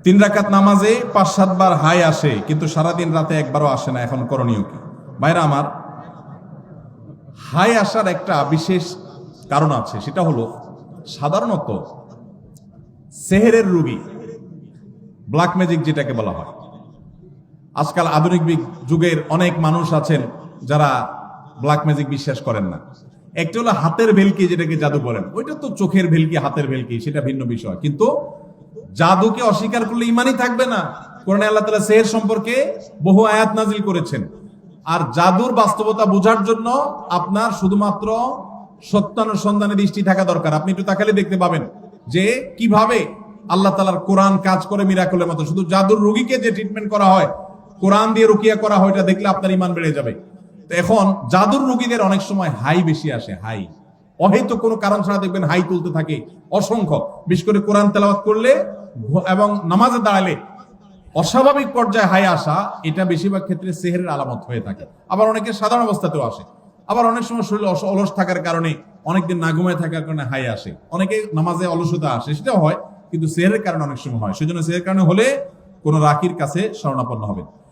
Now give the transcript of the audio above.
3 রাকাত নামাজে 5-7 বার হাই আসে, কিন্তু সারাদিন রাতে একবারও আসে না। এখন করণীয় কি? ভাইরা আমার, হাই আসার একটা বিশেষ কারণ আছে। সেটা হলো, সাধারণত সেহেরের রোগী, ব্ল্যাক ম্যাজিক যেটাকে বলা হয়, আজকাল আধুনিক যুগের অনেক মানুষ আছেন যারা ব্ল্যাক ম্যাজিক বিশ্বাস করেন না। একটা হলো হাতের ভেলকি, যেটাকে জাদু বলেন, ওইটা তো চোখের ভেলকি, হাতের ভেলকি, সেটা ভিন্ন বিষয়। কিন্তু জাদুকে অস্বীকার করলে ইমানই থাকবে না। কোরআনে আল্লাহ তাআলা সেহের সম্পর্কে বহু আয়াত নাজিল করেছেন। আর জাদুর বাস্তবতা বোঝার জন্য আপনার শুধুমাত্র সত্যানুসন্ধানে দৃষ্টি থাকা দরকার। আপনি একটু তাকালে দেখতে পাবেন যে কিভাবে আল্লাহ তাআলার কোরআন কাজ করে মিরাকলের মতো। শুধু জাদুর রোগীকে যে ট্রিটমেন্ট করা হয়, কোরআন দিয়ে রুকিয়া করা হয়, এটা দেখলে আপনার ইমান বেড়ে যাবে। তো এখন জাদুর রোগীদের অনেক সময় হাই বেশি আসে, হাই অহেতুক কোনো কারণ ছাড়া দেখবেন হাই তুলতে থাকে অসংখ্য। বিশেষ করে কোরআন তেলাওয়াত করলে এবং নামাজে দাঁড়ালে অস্বাভাবিক পর্যায়ে হাই আসা, এটা বেশিরভাগ ক্ষেত্রে সেহেরের আলামত হয়ে থাকে। আবার অনেকের সাধারণ অবস্থাতেও আসে। আবার অনেক সময় শরীর অলস থাকার কারণে, অনেকদিন না ঘুমায় থাকার কারণে হাই আসে। অনেকে নামাজে অলসতা আসে, সেটাও হয়, কিন্তু সেহেরের কারণে অনেক সময় হয়। সেজন্য সেহেরের কারণে হলে কোনো রাকির কাছে শরণাপন্ন হবেন।